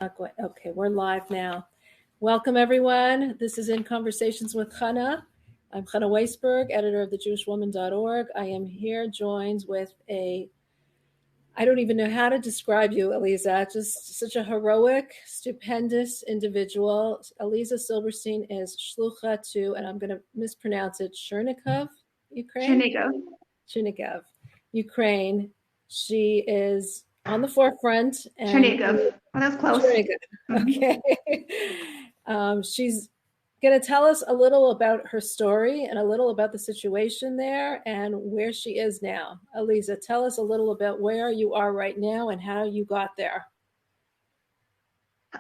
Okay, we're live now. Welcome, everyone. This is In Conversations with Chana. I'm Chana Weisberg, editor of thejewishwoman.org. I am here joined with I don't even know how to describe you, Eliza, just such a heroic, stupendous individual. Eliza Silberstein is Shlucha to, and I'm going to mispronounce it, Chernigov, Ukraine? Chernigov, Ukraine. She is on the forefront. Chernigov. Well, that's close. Okay. She's going to tell us a little about her story and a little about the situation there and where she is now. Eliza, tell us a little about where you are right now and how you got there.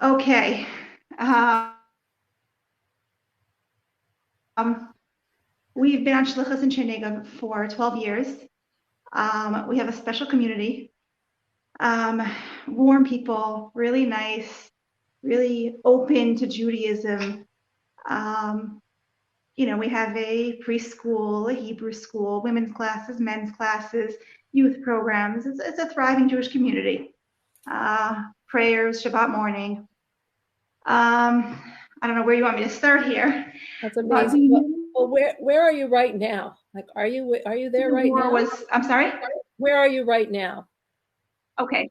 Okay. We've been on Shluchas in Chernigov for 12 years. We have a special community. Warm people, really nice, really open to Judaism. We have a preschool, a Hebrew school, women's classes, men's classes, youth programs. It's a thriving Jewish community. Prayers, Shabbat morning. I don't know where you want me to start here. That's amazing. Well, where are you right now? Like, are you there right now? I'm sorry? Where are you right now? Okay.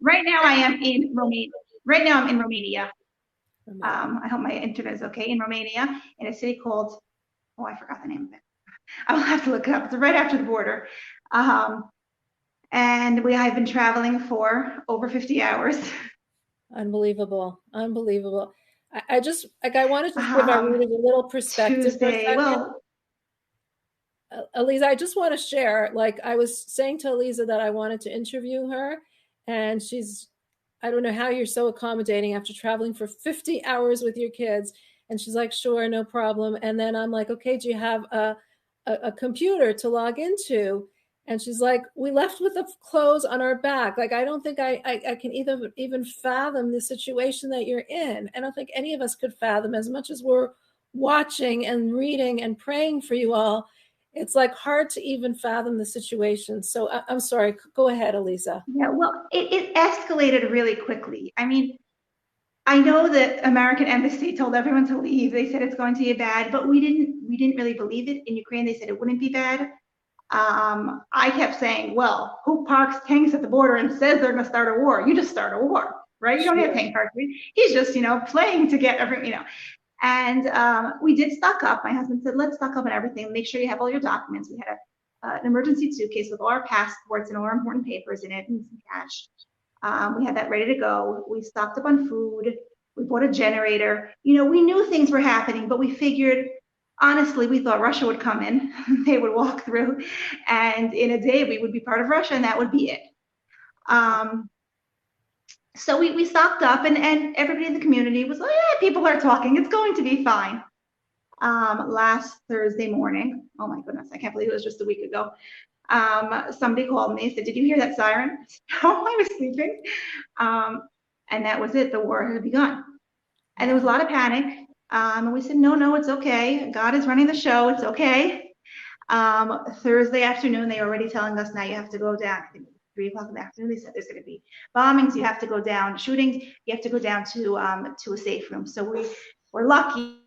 Right now I am in Romania. Right now I'm in Romania. I hope my internet is okay. In Romania, in a city called, I forgot the name of it. I will have to look it up. It's right after the border. And I've been traveling for over 50 hours. Unbelievable. I wanted to give our readers a little perspective. Tuesday, Eliza, I just want to share, like I was saying to Eliza that I wanted to interview her, and I don't know how you're so accommodating after traveling for 50 hours with your kids. And she's like, sure, no problem. And then I'm like, okay, do you have a computer to log into? And she's like, we left with the clothes on our back. Like, I don't think I can even fathom the situation that you're in. I don't think any of us could fathom, as much as we're watching and reading and praying for you all. It's like hard to even fathom the situation. So I'm sorry. Go ahead, Eliza. Yeah, well, it escalated really quickly. I mean, I know that American embassy told everyone to leave. They said it's going to be bad, but we didn't really believe it. In Ukraine, they said it wouldn't be bad. I kept saying, well, who parks tanks at the border and says they're going to start a war? You just start a war, right? You don't have tank parking. He's just, playing to get everything, And we did stock up. My husband said, let's stock up on everything. Make sure you have all your documents. We had an emergency suitcase with all our passports and all our important papers in it and some cash. We had that ready to go. We stocked up on food. We bought a generator. We knew things were happening, but we figured, honestly, we thought Russia would come in. They would walk through, and in a day we would be part of Russia, and that would be it. So we stocked up, and everybody in the community was like, yeah, people are talking. It's going to be fine. Last Thursday morning, oh my goodness, I can't believe it was just a week ago. Somebody called me and said, did you hear that siren? Oh, I was sleeping. And that was it. The war had begun. And there was a lot of panic. And we said, no, it's okay. God is running the show. It's okay. Thursday afternoon, they were already telling us, now you have to go down. I think 3 o'clock in the afternoon, they said there's going to be bombings. You have to go down, shootings. You have to go down to a safe room. So we're lucky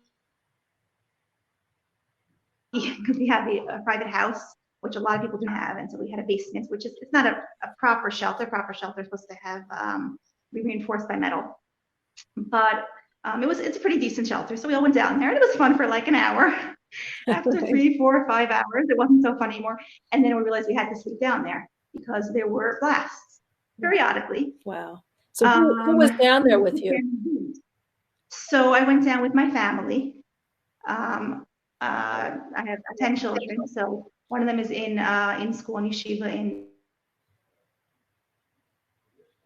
because we have a private house, which a lot of people don't have. And so we had a basement, which it's not a proper shelter. Proper shelter is supposed to have be reinforced by metal. But it's a pretty decent shelter. So we all went down there, and it was fun for like an hour. After 3, 4, 5 hours, it wasn't so fun anymore. And then we realized we had to sleep down there because there were blasts periodically. Wow. So who was down there with you? So I went down with my family. I have 10 children. So one of them is in school in yeshiva in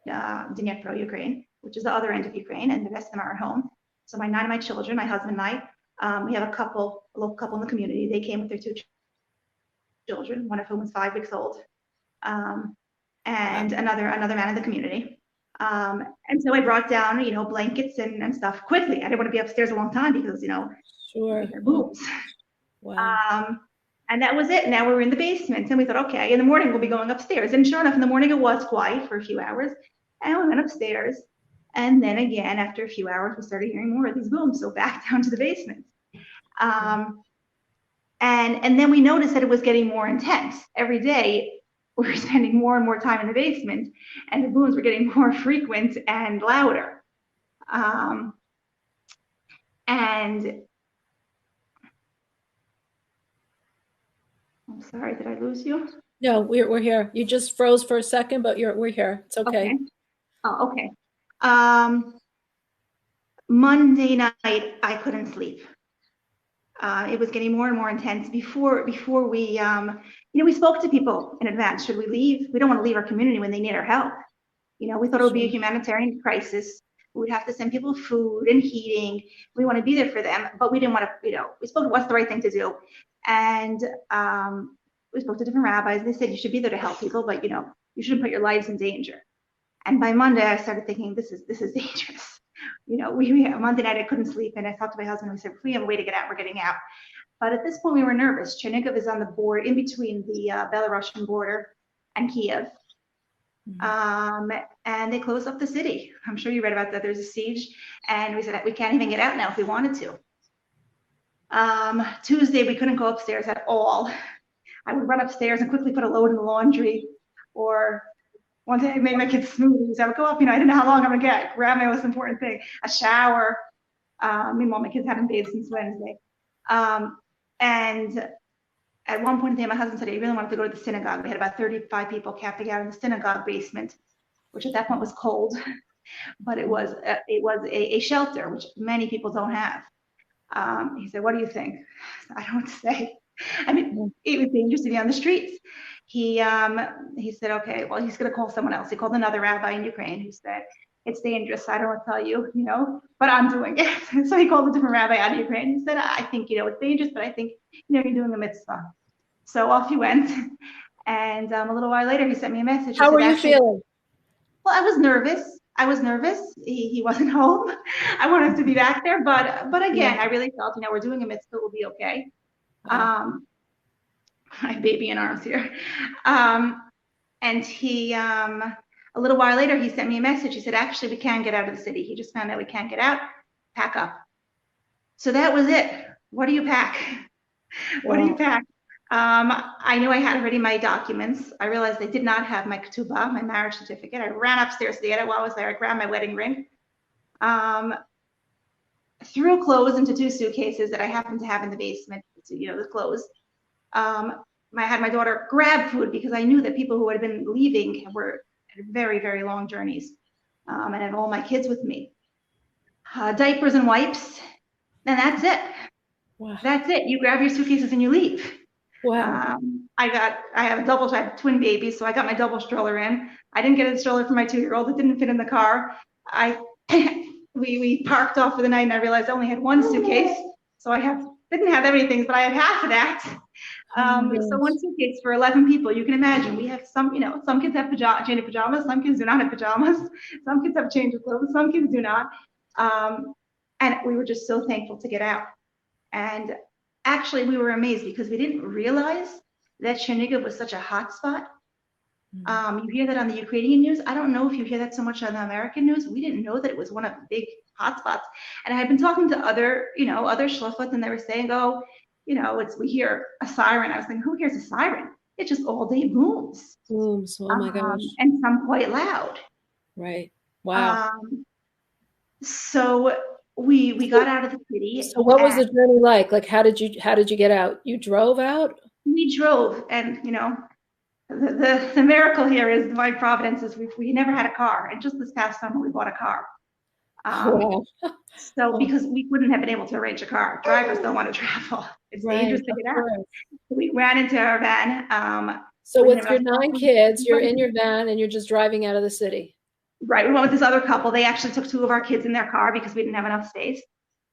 Dnipro, Ukraine, which is the other end of Ukraine, and the rest of them are at home. So 9 of my children, my husband and I, we have a local couple in the community. They came with their 2 children, one of whom was 5 weeks old, and another man in the community. And so I brought down, blankets and stuff quickly. I didn't want to be upstairs a long time because, sure, boobs. Wow. And that was it. Now we were in the basement, and we thought, okay, in the morning we'll be going upstairs. And sure enough, in the morning it was quiet for a few hours, and we went upstairs. And then again, after a few hours, we started hearing more of these booms. So back down to the basement. And then we noticed that it was getting more intense. Every day, we were spending more and more time in the basement, and the booms were getting more frequent and louder. And I'm sorry, did I lose you? No, we're here. You just froze for a second, but we're here. It's Okay. okay. Oh, okay. Monday night, I couldn't sleep. It was getting more and more intense. Before we, we spoke to people in advance. Should we leave? We don't want to leave our community when they need our help. We thought it would be a Sure. humanitarian crisis. We'd have to send people food and heating. We want to be there for them, but we didn't want to, we spoke to what's the right thing to do. And we spoke to different rabbis. They said you should be there to help people, but you shouldn't put your lives in danger. And by Monday, I started thinking, this is dangerous. Monday night, I couldn't sleep, and I talked to my husband. We said, if we have a way to get out, we're getting out. But at this point, we were nervous. Chernihiv is on the border, in between the Belarusian border and Kiev. And they closed up the city. I'm sure you read about that. There's a siege, and we said that we can't even get out now if we wanted to. Tuesday, we couldn't go upstairs at all. I would run upstairs and quickly put a load in the laundry, or one day I made my kids smoothies. I would go up, I didn't know how long I'm gonna get. Grab my most important thing, a shower. Meanwhile, my kids hadn't bathed since Wednesday. And at one point in time, my husband said he really wanted to go to the synagogue. We had about 35 people camping out in the synagogue basement, which at that point was cold, but it was a shelter, which many people don't have. He said, "What do you think?" I don't say. I mean, it was dangerous to be on the streets. He said, "Okay, well, he's going to call someone else." He called another rabbi in Ukraine who said, "It's dangerous. I don't want to tell you, but I'm doing it." So he called a different rabbi out of Ukraine. He said, "I think, it's dangerous, but I think, you're doing a mitzvah." So off he went. And a little while later, he sent me a message. How were you feeling? Well, I was nervous. He wasn't home. I wanted to be back there, but again, I really felt, we're doing a mitzvah, we'll be okay. My baby in arms here. And he, a little while later, he sent me a message. He said, actually, we can get out of the city. He just found out we can't get out. Pack up. So that was it. What do you pack? What do you pack? I knew I had already my documents. I realized I did not have my ketubah, my marriage certificate. I ran upstairs to get it while I was there. I grabbed my wedding ring. Threw clothes into 2 suitcases that I happened to have in the basement, the clothes. I had my daughter grab food because I knew that people who had been leaving were very, very long journeys. And I had all my kids with me. Diapers and wipes, and that's it. Wow. That's it. You grab your suitcases and you leave. Wow. I have twin babies, so I got my double stroller in. I didn't get a stroller for my 2-year-old. It didn't fit in the car. We parked off for the night, and I realized I only had 1 suitcase, so didn't have everything, but I had half of that. So 1 suitcase for 11 people. You can imagine. We have some kids have change of pajamas. Some kids do not have pajamas. Some kids have change of clothes. Some kids do not. And we were just so thankful to get out. And actually, we were amazed because we didn't realize that Chernihiv was such a hot spot. You hear that on the Ukrainian news. I don't know if you hear that so much on the American news. We didn't know that it was one of the big hotspots. And I had been talking to other shluchot, and they were saying, "Oh, we hear a siren." I was thinking, who hears a siren? It's just all day booms. Booms. Oh my gosh. And some quite loud. Right. Wow. So we got out of the city. So what was the journey like? Like, how did you get out? You drove out? We drove, and the miracle here is divine providence is we never had a car, and just this past summer we bought a car. Wow. So because we wouldn't have been able to arrange a car, drivers don't want to travel. It's dangerous to get out. So we ran into our van. So with your 9 kids, you're in your van and you're just driving out of the city. Right. We went with this other couple. They actually took 2 of our kids in their car because we didn't have enough space.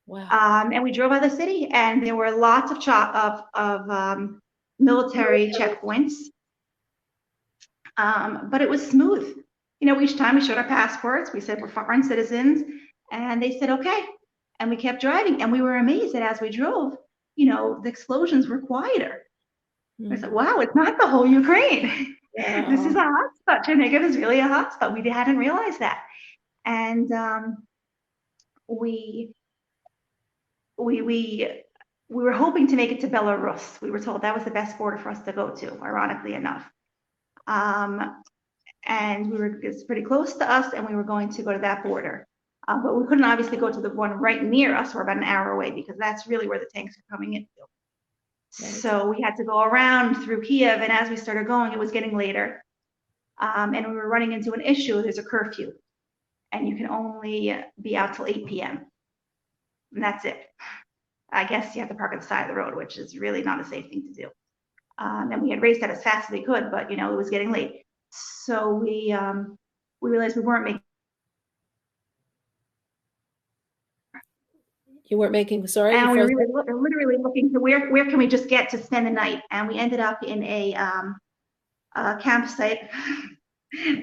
Wow. And we drove out of the city, and there were lots of military checkpoints. But it was smooth. Each time we showed our passports, we said we're foreign citizens, and they said okay, and we kept driving, and we were amazed that as we drove, the explosions were quieter. I said, wow, it's not the whole Ukraine. This is a hotspot. Chernihiv is really a hotspot. We hadn't realized that. And we we we we were hoping to make it to Belarus. We were told that was the best border for us to go to, ironically enough. Um, and it's pretty close to us, and we were going to go to that border. But we couldn't obviously go to the one right near us, or about an hour away, because that's really where the tanks are coming into. Right. So we had to go around through Kiev, and as we started going, it was getting later. And we were running into an issue. There's a curfew, and you can only be out till 8 p.m. And that's it. I guess you have to park at the side of the road, which is really not a safe thing to do. And we had raced that as fast as we could, but it was getting late. So we realized we weren't making. You weren't making, sorry? And we were literally looking to where can we just get to spend the night, and we ended up in a campsite.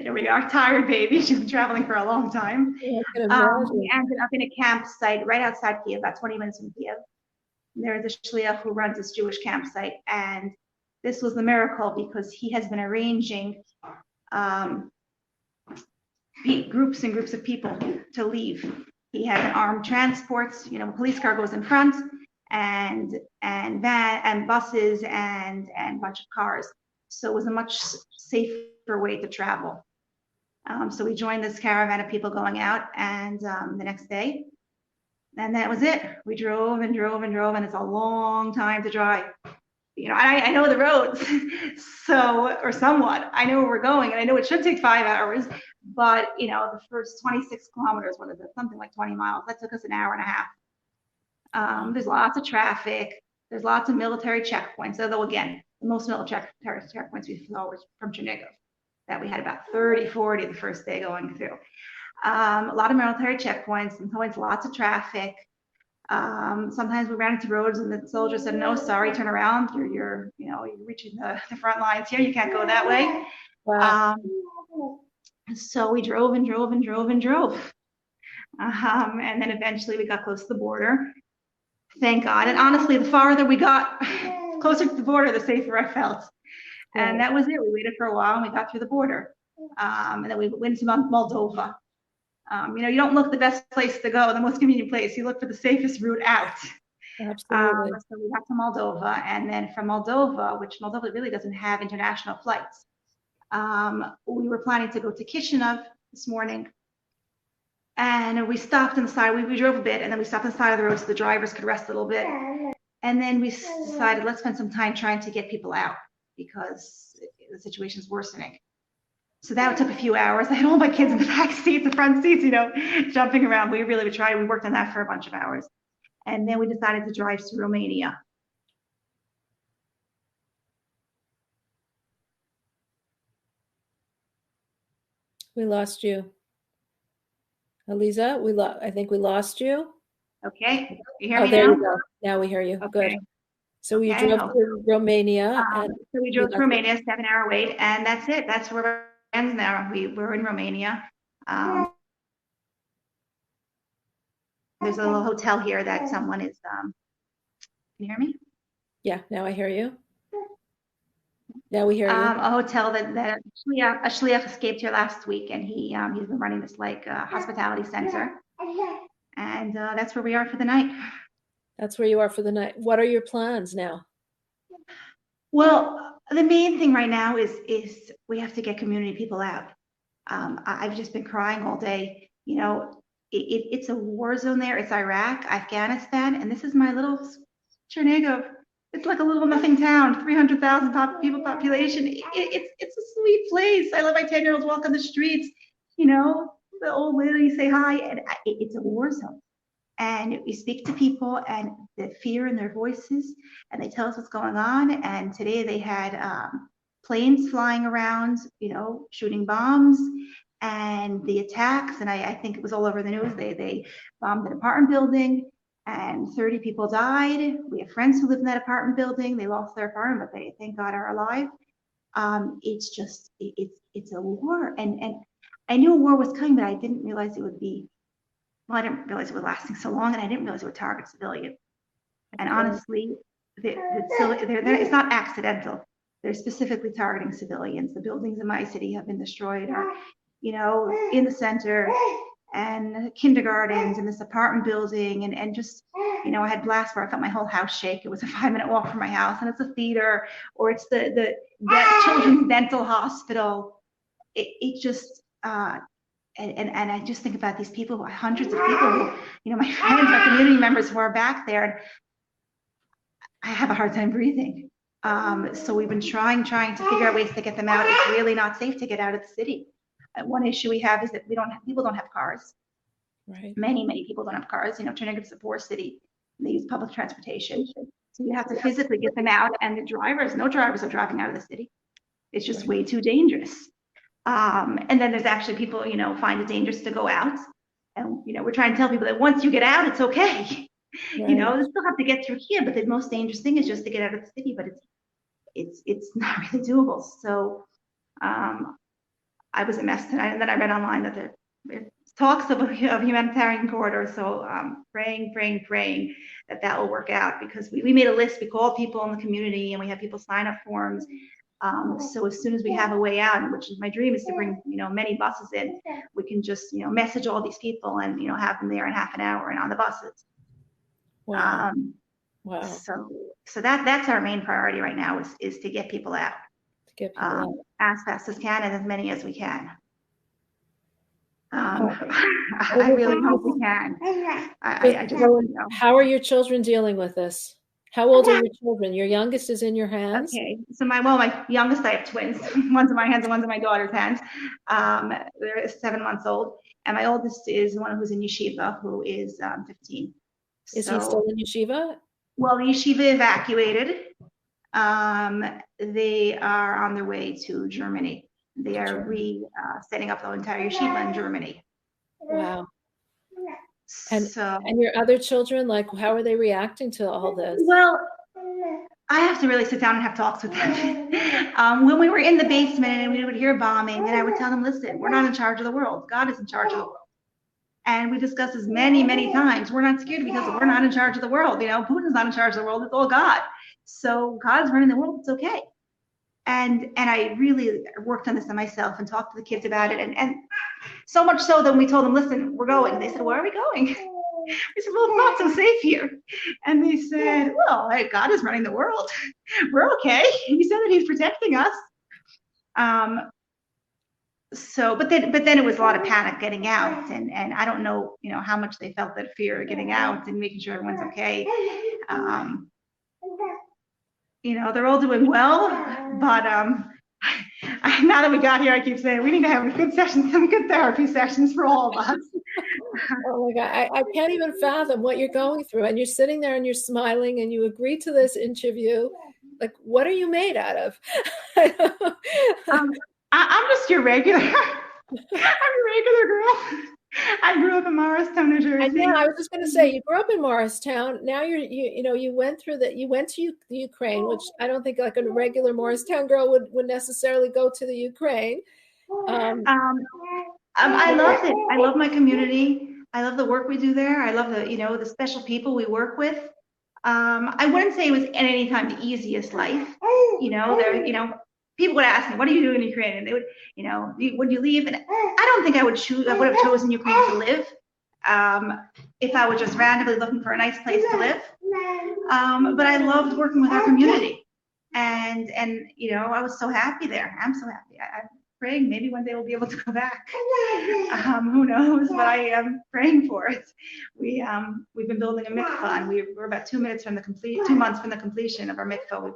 There we are, tired baby. She's been traveling for a long time. Yeah, I can We ended up in a campsite right outside Kiev, about 20 minutes from Kiev. There's a shliach who runs this Jewish campsite, and this was the miracle because he has been arranging groups and groups of people to leave. He had armed transports, a police car goes in front, and van and buses and a bunch of cars. So it was a much safer way to travel. So we joined this caravan of people going out, and the next day, and that was it. We drove and drove and drove, and it's a long time to drive. I know the roads, or somewhat. I know where we're going, and I know it should take 5 hours, but the first 26 kilometers, what is it? Something like 20 miles. That took us an hour and a half. There's lots of traffic. There's lots of military checkpoints. Although again, the most military checkpoints we saw was from Chernihiv. That we had about 30, 40 the first day going through. A lot of military checkpoints, and sometimes lots of traffic. Sometimes we ran into roads and the soldier said, "No, sorry, turn around. You're reaching the front lines here. You can't go that way." Wow. So we drove and drove and drove and drove. And then eventually we got close to the border. Thank God. And honestly, the farther we got closer to the border, the safer I felt. And that was it. We waited for a while and we got through the border. And then we went to Moldova. You don't look the best place to go, the most convenient place. You look for the safest route out. Absolutely. So we got to Moldova, and then from Moldova, which Moldova really doesn't have international flights, we were planning to go to Chisinau this morning. And we stopped on the side. We drove a bit, and then we stopped on the side of the road so the drivers could rest a little bit. And then we decided, let's spend some time trying to get people out because the situation's worsening. So that took a few hours. I had all my kids in the back seats, the front seats, jumping around. We really tried. We worked on that for a bunch of hours. And then we decided to drive to Romania. We lost you. Eliza, I think we lost you. Okay. You hear me there now? you go. Now we hear you. Okay. Good. So we drove to Romania. So we drove to Romania, 7-hour wait, and that's it. That's where we're ends now. We're in Romania. There's a little hotel here that someone is. Can you hear me? Yeah, now I hear you. Now we hear you. A hotel that a shliach escaped here last week, and he's been running this hospitality center, and that's where we are for the night. That's where you are for the night. What are your plans now? Well, the main thing right now is we have to get community people out. I've just been crying all day. It's a war zone there. It's Iraq, Afghanistan, and this is my little Chernihiv. It's like a little nothing town, 300,000 people population. It's a sweet place. I let my 10-year-olds walk on the streets. The old ladies say hi, and it's a war zone. And we speak to people and the fear in their voices, and they tell us what's going on. And today they had planes flying around, shooting bombs, and the attacks. And I think it was all over the news. They bombed an apartment building, and 30 people died. We have friends who live in that apartment building. They lost their apartment, but they, thank God, are alive. It's just, it's a war. And I knew a war was coming, but I didn't realize it would be. Well, I didn't realize it was lasting so long, and I didn't realize it would target civilians. And honestly, it's not accidental. They're specifically targeting civilians. The buildings in my city have been destroyed, or, in the center, and kindergartens and this apartment building, and just, I had blasts where I felt my whole house shake. It was a 5-minute walk from my house, and it's a theater, or it's the children's dental hospital. It just, and I just think about these people, hundreds of people who, my friends, my community members who are back there, and I have a hard time breathing. So we've been trying to figure out ways to get them out. It's really not safe to get out of the city. One issue we have is that people don't have cars. Right. Many people don't have cars. Trinidad is a poor city. They use public transportation. So you have to physically get them out, and no drivers are driving out of the city. It's just way too dangerous. And then there's actually people, find it dangerous to go out. And, we're trying to tell people that once you get out, it's okay. Right. You still have to get through here, but the most dangerous thing is just to get out of the city, but it's not really doable. So I was a mess tonight, and then I read online that there's talks of a humanitarian corridor. So praying that will work out, because we made a list. We called people in the community, and we had people sign up forms. So as soon as we have a way out, which is my dream, is to bring many buses in, we can just message all these people and have them there in half an hour and on the buses. Wow. Wow. So that's our main priority right now, is to get people out. As fast as can, and as many as we can. I really hope we can. I just, How are your children dealing with this? How old are your children? Your youngest is in your hands? Okay, so my youngest, I have twins. One's in my hands and one's in my daughter's hands. They're 7 months old. And my oldest is one who's in yeshiva, who is 15. Is he still in yeshiva? Well, yeshiva evacuated. They are on their way to Germany. They are setting up the entire yeshiva in Germany. Wow. And your other children, how are they reacting to all this? Well, I have to really sit down and have talks with them. When we were in the basement and we would hear bombing, and I would tell them, listen, we're not in charge of the world. God is in charge of the world. And we discussed this many times. We're not scared because we're not in charge of the world. Putin's not in charge of the world. It's all God. So God's running the world. It's okay. And I really worked on this on myself and talked to the kids about it. And so much so that when we told them, listen, we're going, they said, where are we going? We said, well, it's not so safe here. And they said, well, hey, God is running the world. We're okay. He said that he's protecting us. But then it was a lot of panic getting out. And I don't know, how much they felt that fear of getting out and making sure everyone's okay. They're all doing well, but now that we got here, I keep saying we need to have some good therapy sessions for all of us. Oh my God, I can't even fathom what you're going through. And you're sitting there and you're smiling and you agreed to this interview. What are you made out of? I'm just your regular. I'm a regular girl. I grew up in Morristown, New Jersey. I was just going to say, you grew up in Morristown. Now you went through that. You went to the Ukraine, which I don't think a regular Morristown girl would necessarily go to the Ukraine. I loved it. I love my community. I love the work we do there. I love the special people we work with. I wouldn't say it was at any time the easiest life. People would ask me, what do you do in Ukraine? And they would, would you leave? And I don't think I would have chosen Ukraine to live if I was just randomly looking for a nice place to live. But I loved working with our community. And I was so happy there. I'm so happy. I'm praying maybe one day we'll be able to go back. Who knows? But I am praying for it. We've been building a mikvah, and we're about 2 months from the completion of our mikvah.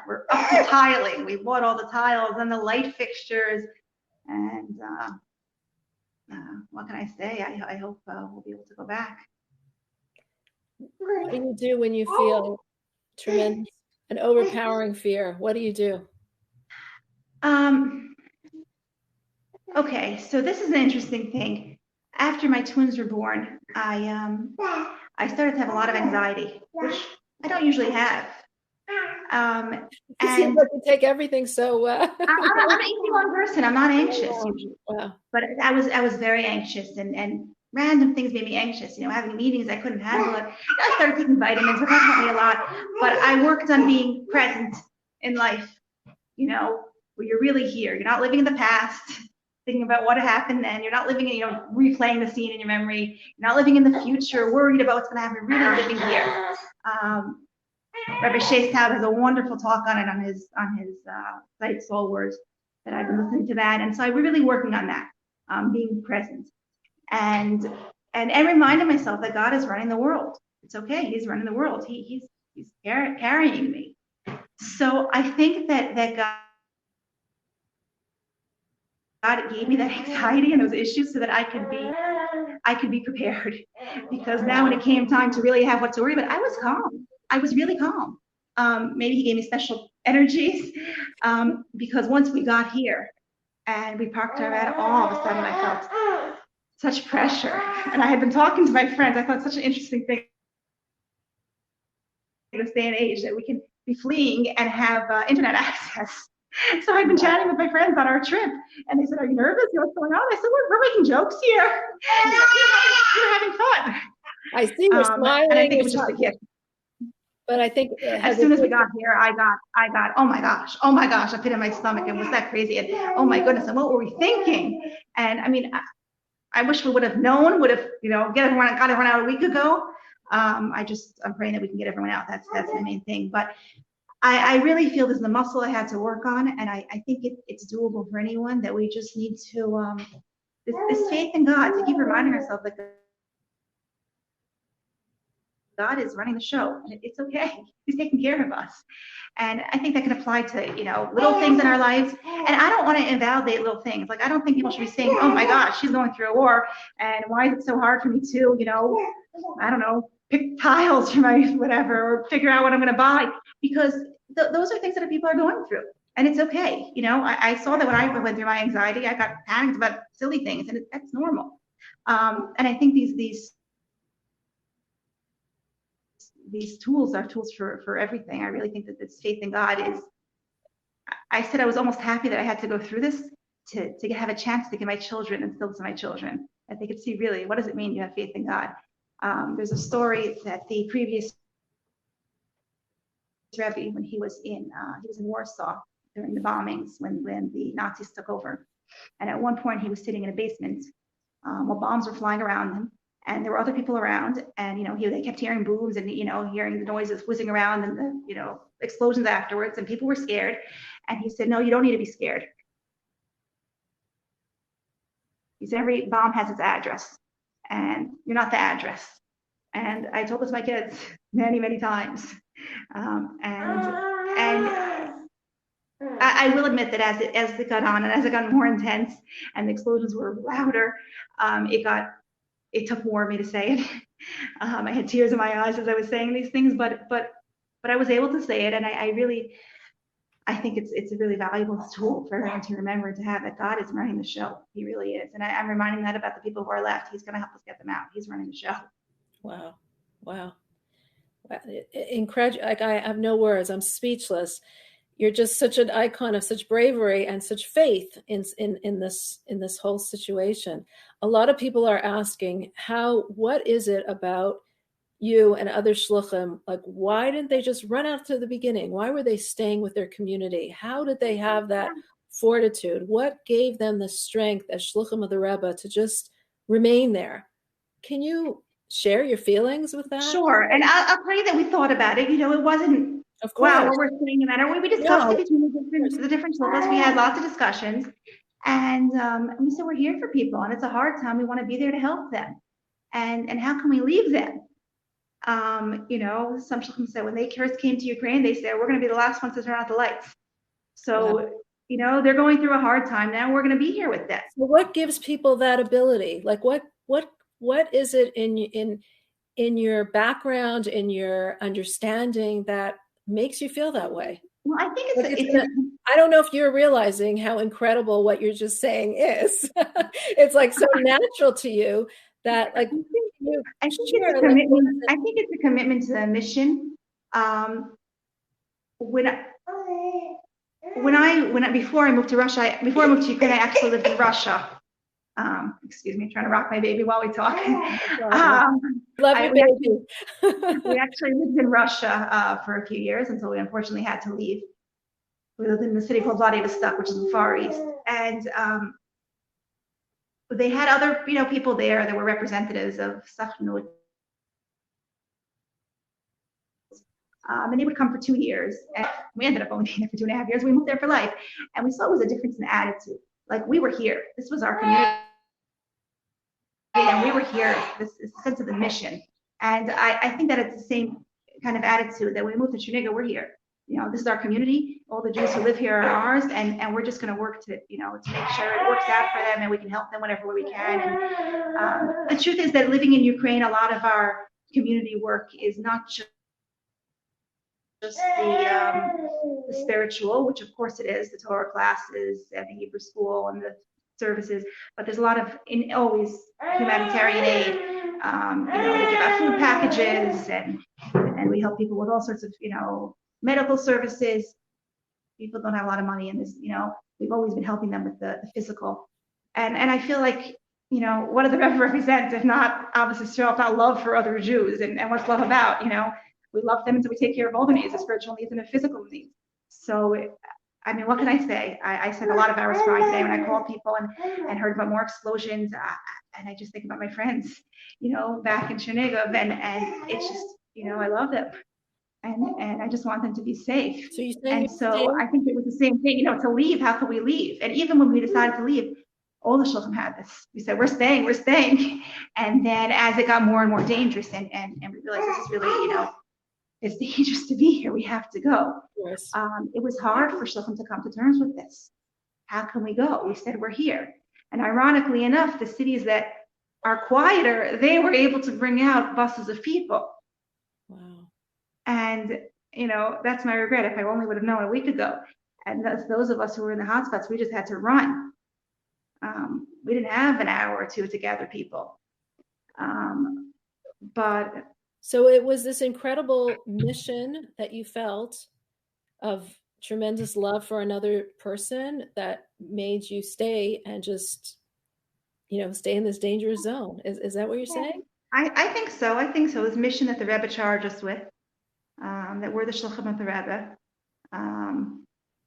We're up to tiling. We bought all the tiles and the light fixtures, and what can I say? I hope we'll be able to go back. What do you do when you feel tremendous and overpowering fear? What do you do? Okay, so this is an interesting thing. After my twins were born, I started to have a lot of anxiety, which I don't usually have. It seems like you take everything so well. I'm an easygoing person. I'm not anxious usually. Wow. But I was very anxious, and random things made me anxious. Having meetings I couldn't handle it. I started taking vitamins, but that helped me a lot. But I worked on being present in life. Where you're really here. You're not living in the past. thinking about what happened then. You're not living in, replaying the scene in your memory. You're not living in the future, worried about what's going to happen. Really living here. Rabbi Shea Taub has a wonderful talk on it on his site Soul Words that I've been listening to that, and so I'm really working on that, being present and reminding myself that God is running the world. It's okay. He's running the world. He's carrying me. So I think that God gave me that anxiety and those issues so that I could be prepared. Because now when it came time to really have what to worry about, I was calm. I was really calm. Maybe he gave me special energies because once we got here and we parked our van, all of a sudden I felt such pressure. And I had been talking to my friends. I thought such an interesting thing in this day and age that we can be fleeing and have internet access. So I've been chatting with my friends on our trip, and they said, "Are you nervous? What's going on?" I said, "We're making jokes here. We're having fun." I see you're smiling. And I think it was just a gift. But I think as soon as we got here, I got, oh my gosh, a pit in my stomach, and was that crazy? And oh my goodness, and what were we thinking? And I mean, I wish we would have known, got everyone out a week ago. I'm praying that we can get everyone out. That's the main thing. But I really feel this is the muscle I had to work on, and I think it's doable for anyone. That we just need to this faith in God, to keep reminding ourselves that God is running the show, and it's okay. He's taking care of us. And I think that can apply to, little things in our lives. And I don't want to invalidate little things. Like, I don't think people should be saying, "Oh my gosh, she's going through a war, and why is it so hard for me to, I don't know, pick tiles for my whatever, or figure out what I'm going to buy," because those are things that people are going through. And it's okay. I saw that when I went through my anxiety, I got panicked about silly things, and that's normal. And I think these tools are tools for everything. I really think that this faith in God is, I said I was almost happy that I had to go through this to have a chance to give my children and still to my children, that they could see really what does it mean to have faith in God. There's a story that the previous Rebbe, when he was in Warsaw during the bombings, when the Nazis took over, and at one point he was sitting in a basement while bombs were flying around him. And there were other people around, and they kept hearing booms and hearing the noises whizzing around and the explosions afterwards, and people were scared. And he said, "No, you don't need to be scared." He said, "Every bomb has its address, and you're not the address." And I told this to my kids many, many times. I will admit that as it got on and as it got more intense and the explosions were louder, it took more of me to say it. I had tears in my eyes as I was saying these things, but I was able to say it, and I think it's a really valuable tool for everyone to remember, to have, that God is running the show. He really is, and I'm reminding that about the people who are left. He's going to help us get them out. He's running the show. Wow. Incredible. Like, I have no words. I'm speechless. You're just such an icon of such bravery and such faith in this whole situation. A lot of people are asking, what is it about you and other shluchim? Like, why didn't they just run out to the beginning? Why were they staying with their community? How did they have that fortitude? What gave them the strength as shluchim of the Rebbe to just remain there? Can you share your feelings with that? Sure. And I'll tell you that we thought about it. It wasn't, of course, wow, we're staying in that. We discussed it between the different shluchos. We had lots of discussions. And we said, we're here for people, and it's a hard time. We want to be there to help them. And how can we leave them? Some shluchim said when they first came to Ukraine, they said, we're going to be the last ones to turn out the lights. So, they're going through a hard time now. We're going to be here with them. So what gives people that ability? Like, what is it in your background, in your understanding, that makes you feel that way? Well, I think I don't know if you're realizing how incredible what you're just saying is. It's like so natural to you that, like, I think it's a commitment. I think it's a commitment to the mission. Before I moved to Ukraine, I actually lived in Russia. Excuse me, I'm trying to rock my baby while we talk. Love you, baby. We actually lived in Russia for a few years until we unfortunately had to leave. We lived in the city called Vladivostok, which is in the Far East. And they had other, people there that were representatives of Sachnut. And they would come for 2 years. And we ended up only being there for 2.5 years. We moved there for life. And we saw it was a difference in attitude. Like, we were here. This was our community. And we were here. This is the sense of the mission. And I think that it's the same kind of attitude that when we moved to Trinidad, we're here. This is our community. All the Jews who live here are ours. And we're just going to work to make sure it works out for them and we can help them whenever we can. And the truth is that living in Ukraine, a lot of our community work is not just the spiritual, which of course it is, the Torah classes and the Hebrew school and the services, but there's a lot of always humanitarian aid. They give out food packages and we help people with all sorts of medical services. People don't have a lot of money in this. We've always been helping them with the physical, and I feel like what do the Rebbe represent if not obviously still if not love for other Jews and what's love about? We love them until we take care of all the needs, the spiritual needs and the physical needs. So, what can I say? I spent a lot of hours crying today when I called people and heard about more explosions. And I just think about my friends, back in Chernihiv. And it's just, I love them. And I just want them to be safe. So and so I think it was the same thing, to leave, how could we leave? And even when we decided to leave, all the Shluchim had this. We said, we're staying. And then as it got more and more dangerous and we realized this is really, it's dangerous to be here. We have to go. Yes. It was hard for Shluchim to come to terms with this. How can we go? We said, we're here. And ironically enough, the cities that are quieter, they were able to bring out buses of people. Wow. And, that's my regret. If I only would have known a week ago. And those of us who were in the hotspots, we just had to run. We didn't have an hour or two to gather people. But so it was this incredible mission that you felt of tremendous love for another person that made you stay and just, stay in this dangerous zone. Is that what you're saying? I think so. This mission that the Rebbe charged us with, that we're the Shluchim of the Rebbe.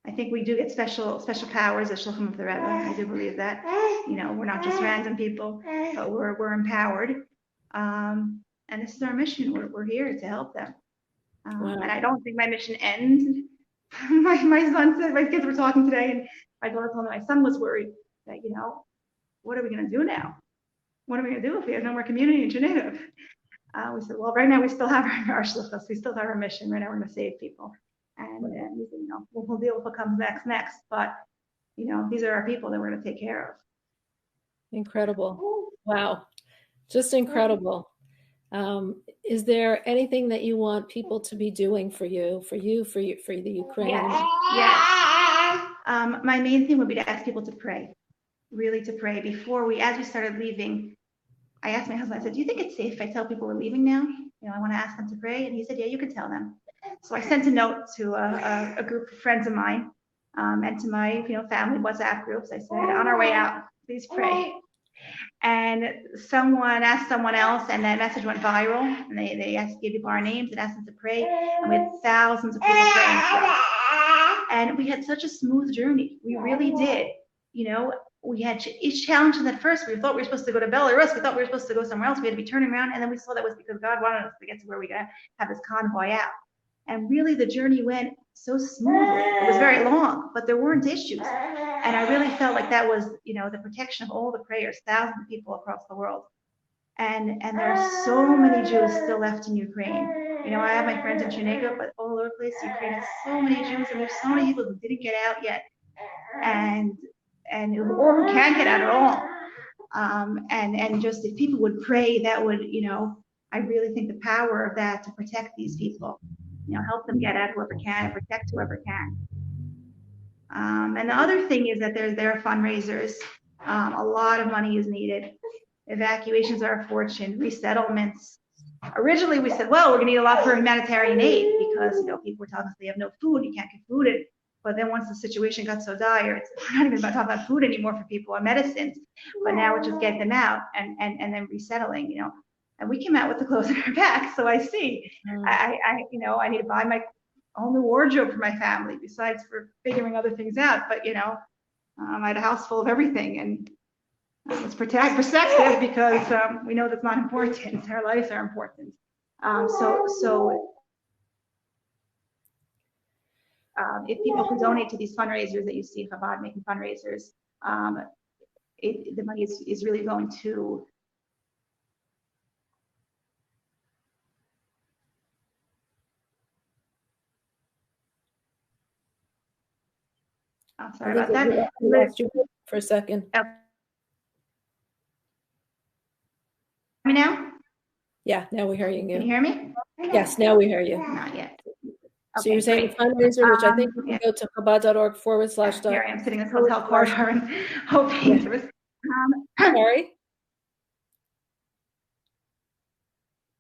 I think we do get special powers as Shluchim of the Rebbe. I do believe that. We're not just random people, but we're empowered. And this is our mission. We're here to help them. Wow. And I don't think my mission ends. My son said, my kids were talking today, and my daughter told me my son was worried that, what are we going to do now? What are we going to do if we have no more community in Geneva? We said, well, right now we still have our shluchos. We still have our mission. Right now we're going to save people. And we said, we'll deal with what comes next. But, these are our people that we're going to take care of. Incredible. Wow. Just incredible. Is there anything that you want people to be doing for the Ukraine? Yes. My main thing would be to ask people to pray, really to pray. As we started leaving, I asked my husband, I said, do you think it's safe if I tell people we're leaving now? I want to ask them to pray. And he said, yeah, you can tell them. So I sent a note to a group of friends of mine and to my family WhatsApp groups. I said, on our way out, please pray. And someone asked someone else, and that message went viral. And they gave people our names and asked them to pray. And we had thousands of people praying for us. And we had such a smooth journey. We really did. We had each challenge. And at first, we thought we were supposed to go to Belarus. We thought we were supposed to go somewhere else. We had to be turning around. And then we saw that was because God wanted us to get to where we could have this convoy out. And really, the journey went so smoothly. It was very long, but there weren't issues. And I really felt like that was, the protection of all the prayers, thousands of people across the world. And there are so many Jews still left in Ukraine. I have my friends in Chernihiv, but all over the place, Ukraine has so many Jews, and there's so many people who didn't get out yet, or who can't get out at all. And just if people would pray, that would, I really think the power of that to protect these people, help them get out whoever can and protect whoever can. And the other thing is that there are fundraisers. A lot of money is needed. Evacuations are a fortune, resettlements. Originally, we said, well, we're going to need a lot for humanitarian aid because, people were telling us they have no food, you can't get food in. But then once the situation got so dire, we're not even talking about food anymore for people or medicines. But now we're just getting them out and then resettling, And we came out with the clothes on our back. So I see, I need to buy my whole new wardrobe for my family besides for figuring other things out. But, I had a house full of everything. And It's protective because we know that's not important. Our lives are important. If people who donate to these fundraisers that you see Chabad making fundraisers, the money is really going to. Oh, sorry about that. We lost you for a second. Me now? Yeah, now we hear you. Can you hear me? Yes, now we hear you. Not yet. So you're saying the fundraiser, which I think you can go to Chabad.org /. Here I am sitting in this hotel corridor and hoping there was. Sorry?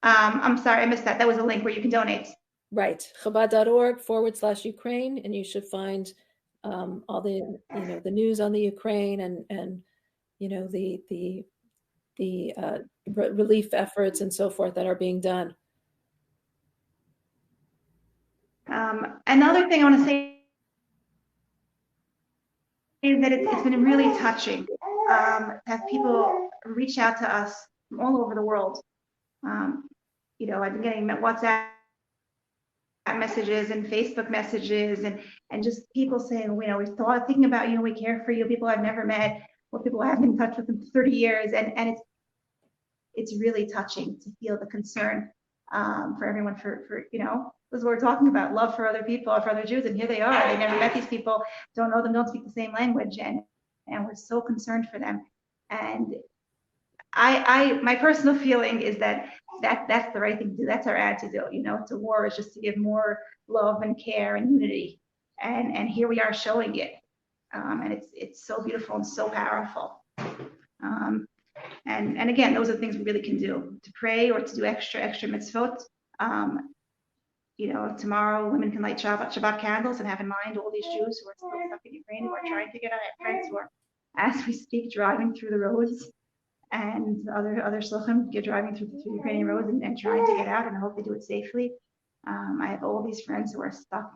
I'm sorry, I missed that. That was a link where you can donate. Right, Chabad.org /Ukraine, and you should find all the the news on the Ukraine and the relief efforts and so forth that are being done. Another thing I want to say is that it's been really touching to have people reach out to us from all over the world. I've been getting WhatsApp messages and Facebook messages and just people saying, we're thinking about you, we care for you, people I've never met, or people I haven't been in touch with in 30 years. And it's really touching to feel the concern for everyone for this is what we're talking about, love for other people, for other Jews, and here they are. They never met these people, don't know them, don't speak the same language, and we're so concerned for them. And my personal feeling is that's the right thing to do. That's our attitude. To war is just to give more love and care and unity, and here we are showing it, and it's so beautiful and so powerful. And again, those are the things we really can do, to pray or to do extra mitzvot. Tomorrow women can light Shabbat candles and have in mind all these Jews who are still stuck in Ukraine, who are trying to get out. I have friends who are, as we speak, driving through the roads, and other shluchim driving through Ukrainian roads and trying to get out, and I hope they do it safely. I have all these friends who are stuck.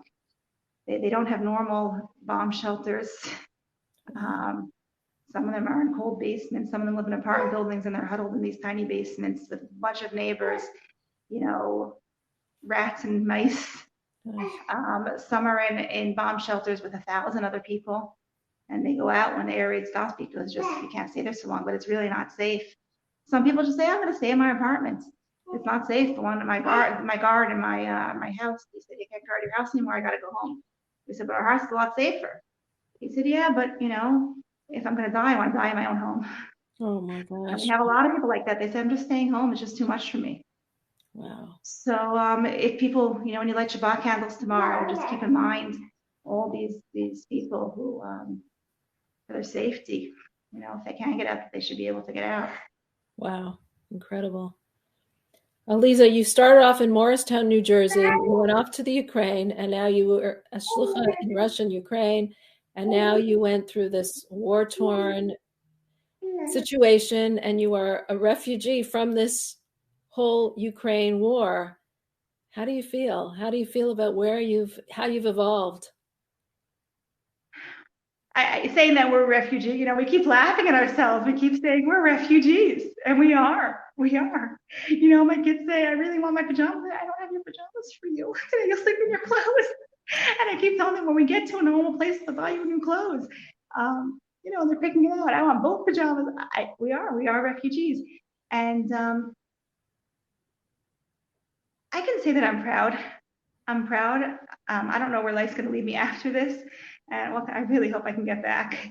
They don't have normal bomb shelters. Some of them are in cold basements. Some of them live in apartment buildings and they're huddled in these tiny basements with a bunch of neighbors, rats and mice. Some are in bomb shelters with 1,000 other people, and they go out when the air raid stops because you can't stay there so long, but it's really not safe. Some people just say, I'm going to stay in my apartment. It's not safe. The one at my guard in my house, he said, you can't guard your house anymore. I got to go home. We said, but our house is a lot safer. He said, yeah, but if I'm going to die, I want to die in my own home. Oh my gosh. We have a lot of people like that. They say, I'm just staying home. It's just too much for me. Wow. So if people, when you light Shabbat candles tomorrow, just keep in mind all these people who, for their safety, if they can't get out, they should be able to get out. Wow. Incredible. Lisa, you started off in Morristown, New Jersey. You went off to the Ukraine, and now you were a shlucha in Russia and Ukraine, and now you went through this war-torn situation, and you are a refugee from this whole Ukraine war. How do you feel? How do you feel about how you've evolved? Saying that we're refugees, we keep laughing at ourselves. We keep saying we're refugees, and we are. My kids say, I really want my pajamas. I don't have your pajamas for you. You'll sleep in your clothes. And I keep telling them, when we get to a normal place, they'll buy you new clothes. They're picking it out. I want both pajamas. We are refugees. And I can say that I'm proud. I don't know where life's going to lead me after this. And I really hope I can get back.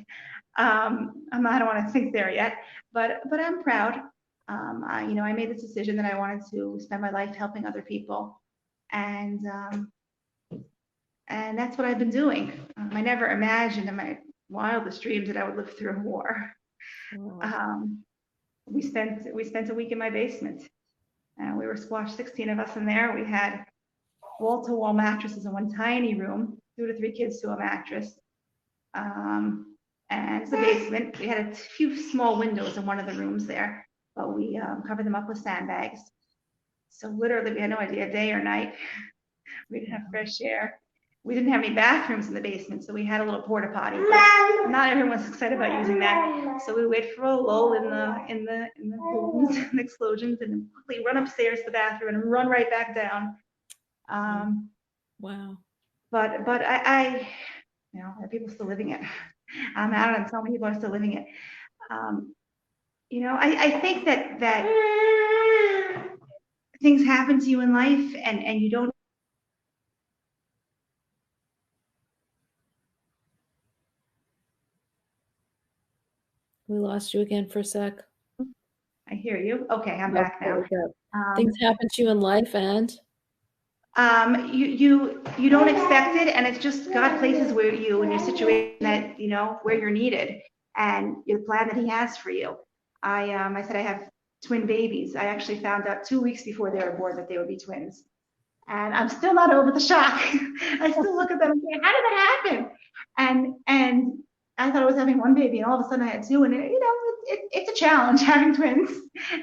I don't want to think there yet, but I'm proud. I made this decision that I wanted to spend my life helping other people, and that's what I've been doing. I never imagined in my wildest dreams that I would live through a war. Wow. We spent a week in my basement, and we were squashed, 16 of us in there. We had wall-to-wall mattresses in one tiny room, 2 to 3 kids to a mattress. And it's the basement. We had a few small windows in one of the rooms there, but we covered them up with sandbags. So literally we had no idea, day or night. We didn't have fresh air. we didn't have any bathrooms in the basement, so we had a little porta potty. But not everyone was excited about using that, so we wait for a lull in the booms and explosions, and then quickly run upstairs to the bathroom and run right back down. Wow. But I are people still living it? I don't know. So many people are still living it. I think that things happen to you in life, and you don't. We lost you again for a sec. I hear you. Okay, I'm back now. Things happen to you in life, and you don't expect it, and it's just God places where you in your situation that where you're needed, and the plan that He has for you. I said I have twin babies. I actually found out 2 weeks before they were born that they would be twins, and I'm still not over the shock. I still look at them and say, how did that happen? And I thought I was having one baby, and all of a sudden I had two, and it's a challenge having twins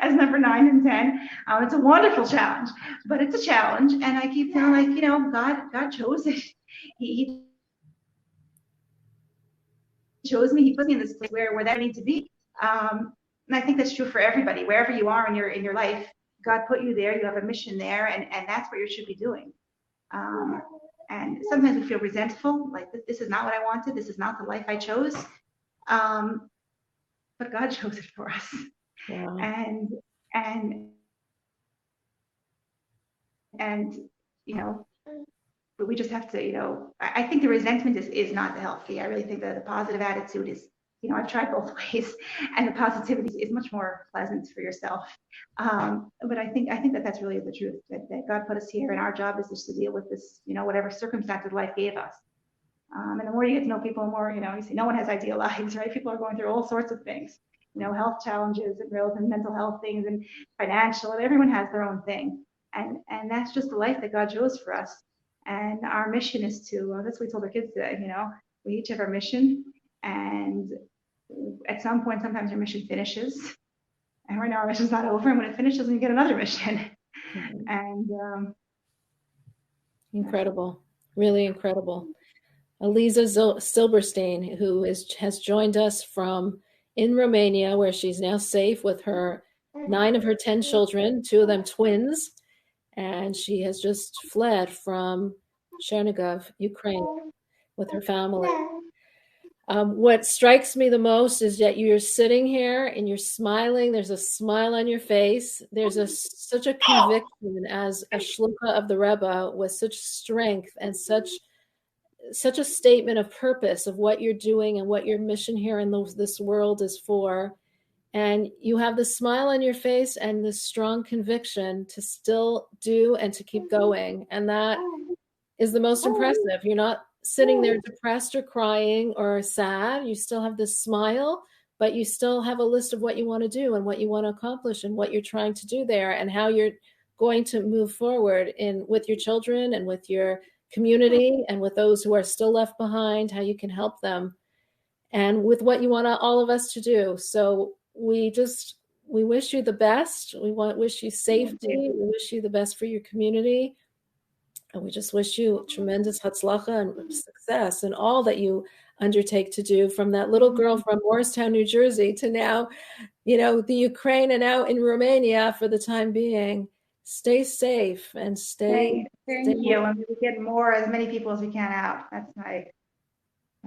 as number 9 and 10. It's a wonderful challenge, but it's a challenge, and I keep feeling like God chose it. He chose me. He put me in this place where that I need to be. And I think that's true for everybody, wherever you are in your life. God put you there. You have a mission there, and that's what you should be doing. And sometimes we feel resentful, like this is not what I wanted. This is not the life I chose. But God chose it for us. wow. And but we just have to, I think the resentment is not healthy. I really think that the positive attitude is, I've tried both ways, and the positivity is much more pleasant for yourself. But I think that that's really the truth, that God put us here, and our job is just to deal with this, whatever circumstances life gave us. And the more you get to know people, the more, you see no one has ideal lives, right? People are going through all sorts of things, health challenges and mental health things and financial, and everyone has their own thing. And that's just the life that God chose for us. And our mission is to, that's what we told our kids today, we each have our mission. And at some point, sometimes your mission finishes. And right now our mission's not over. And when it finishes, we get another mission. Mm-hmm. And incredible, really incredible. Eliza Silberstein, who has joined us from in Romania, where she's now safe with her 9 of her 10 children, 2 of them twins, and she has just fled from Chernihiv, Ukraine, with her family. What strikes me the most is that you're sitting here and you're smiling. There's a smile on your face. There's such a conviction as a Shlucha of the Rebbe, with such strength and such a statement of purpose of what you're doing and what your mission here in this world is for. And you have the smile on your face and this strong conviction to still do and to keep going. And that is the most impressive. You're not sitting there depressed or crying or sad. You still have this smile, but you still have a list of what you want to do and what you want to accomplish and what you're trying to do there and how you're going to move forward with your children and with your community and with those who are still left behind, how you can help them, and with what you want all of us to do. So we wish you the best. We wish you safety. We wish you the best for your community. And we just wish you tremendous hatzlacha and success in all that you undertake to do, from that little girl from Morristown, New Jersey, to now, the Ukraine, and now in Romania for the time being. Stay safe and stay. Thank you. And we get as many people as we can out. That's my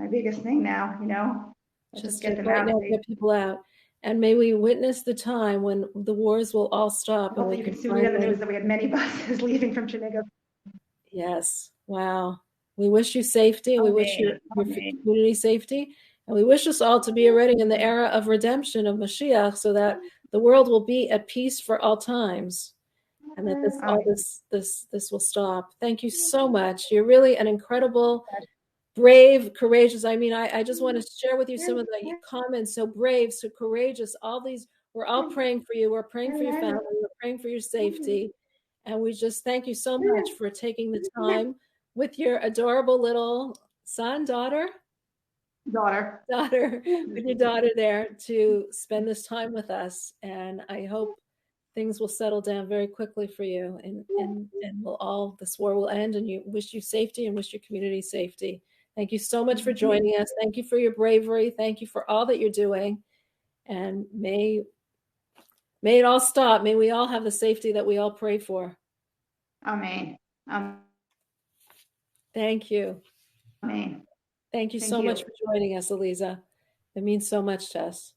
biggest thing now, Just get them out. Get people out. And may we witness the time when the wars will all stop. And you can see in the news that we had many buses leaving from Chernihiv. Yes. Wow. We wish you safety, and we wish your community safety. And we wish us all to be already in the era of redemption of Mashiach, so that the world will be at peace for all times, and that this will stop. Thank you so much. You're really an incredible, brave, courageous. I mean, I just want to share with you some of the comments. So brave, so courageous. We're all praying for you. We're praying for your family. We're praying for your safety. And we just thank you so much for taking the time with your adorable little daughter, with your daughter there, to spend this time with us. And I hope things will settle down very quickly for you, and this war will end, and you wish you safety and wish your community safety. Thank you so much for joining us. Thank you for your bravery. Thank you for all that you're doing. And may it all stop. May we all have the safety that we all pray for. Amen. Thank you. Amen. Thank you so much for joining us, Eliza. It means so much to us.